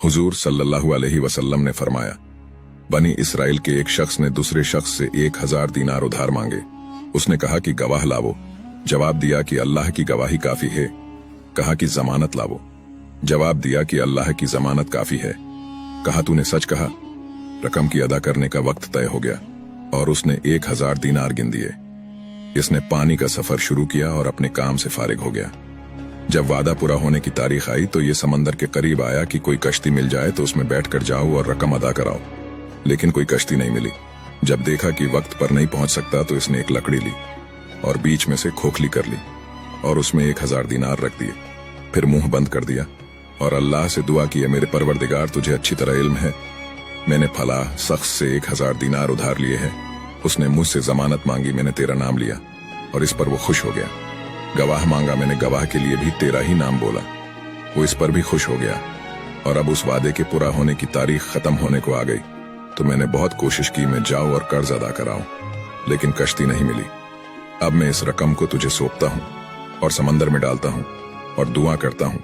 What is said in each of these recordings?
हुजूर सल्लल्लाहु अलैहि वसल्लम ने फरमाया, बनी इसराइल के एक शख्स ने दूसरे शख्स से 1000 दीनार उधार मांगे। उसने कहा कि गवाह लावो। जवाब दिया कि अल्लाह की गवाही काफी है। कहा कि जमानत लावो। जवाब दिया कि अल्लाह की जमानत काफी है। कहा तूने सच कहा। रकम की अदा करने का वक्त तय हो गया और उसने 1000 दीनार गिन दिए। इसने पानी का सफर शुरू किया और अपने काम से फारिग हो गया। जब वादा पूरा होने की तारीख आई तो ये समंदर के करीब आया कि कोई कश्ती मिल जाए तो उसमें बैठकर जाओ और रकम अदा कराओ, लेकिन कोई कश्ती नहीं मिली। जब देखा कि वक्त पर नहीं पहुंच सकता तो इसने एक लकड़ी ली और बीच में से खोखली कर ली और उसमें 1000 दीनार रख दिए। फिर मुंह बंद कर दिया और अल्लाह से दुआ की, मेरे परवरदिगार तुझे अच्छी तरह इल्म है, मैंने फला शख्स से 1000 दीनार उधार लिए हैं। उसने मुझसे जमानत मांगी, मैंने तेरा नाम लिया और इस पर वो खुश हो गया। गवाह मांगा, मैंने गवाह के लिए भी तेरा ही नाम बोला, वो इस पर भी खुश हो गया। और अब उस वादे के पूरा होने की तारीख खत्म होने को आ गई तो मैंने बहुत कोशिश की मैं जाऊं और कर्ज अदा कराऊं, लेकिन कश्ती नहीं मिली। अब मैं इस रकम को तुझे सौंपता हूं और समंदर में डालता हूं और दुआ करता हूं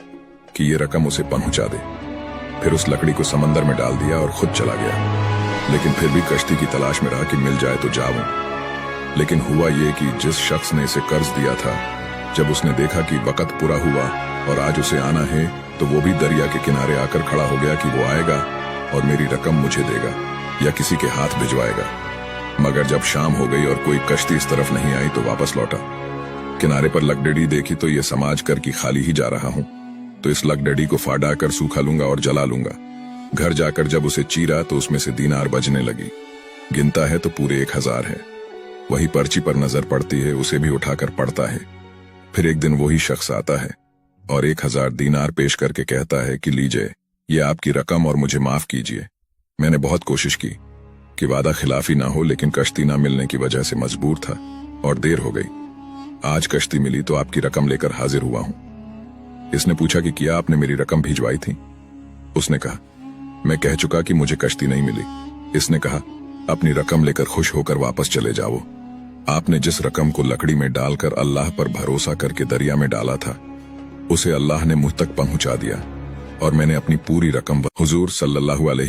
कि ये रकम उसे पहुंचा दे। फिर उस लकड़ी को समंदर में डाल दिया और खुद चला गया, लेकिन फिर भी कश्ती की तलाश में रहा कि मिल जाए तो जाऊं। लेकिन हुआ ये कि जिस शख्स ने इसे कर्ज दिया था, जब उसने देखा कि वक्त पूरा हुआ और आज उसे आना है, तो वो भी दरिया के किनारे आकर खड़ा हो गया कि वो आएगा और मेरी रकम मुझे देगा या किसी के हाथ भिजवाएगा। मगर जब शाम हो गई और कोई कश्ती इस तरफ नहीं आई तो वापस लौटा। किनारे पर लकड़ड़ी देखी तो ये समाज कर कि खाली ही जा रहा हूं, तो इस लकड़ड़ी को फाड़ा कर सूखा लूंगा और जला लूंगा। घर जाकर जब उसे चीरा तो उसमें से दीनार बजने लगी। गिनता है तो पूरे 1000 है। वही पर्ची पर नजर पड़ती है, उसे भी उठाकर पढ़ता है। फिर एक दिन वही शख्स आता है और 1000 दीनार पेश करके कहता है कि लीजिए, ये आपकी रकम और मुझे माफ कीजिए। मैंने बहुत कोशिश की कि वादा खिलाफी ना हो, लेकिन कश्ती ना मिलने की वजह से मजबूर था और देर हो गई। आज कश्ती मिली तो आपकी रकम लेकर हाजिर हुआ हूं। इसने पूछा कि क्या आपने मेरी रकम भिजवाई थी? उसने कहा, मैं कह चुका कि मुझे कश्ती नहीं मिली। इसने कहा, अपनी रकम लेकर खुश होकर वापस चले जाओ। आपने जिस रकम को लकड़ी में डालकर अल्लाह पर भरोसा करके दरिया में डाला था, उसे अल्लाह ने मुझ तक पहुंचा दिया और मैंने अपनी पूरी रकम हुजूर सल्लल्लाहु अलैहि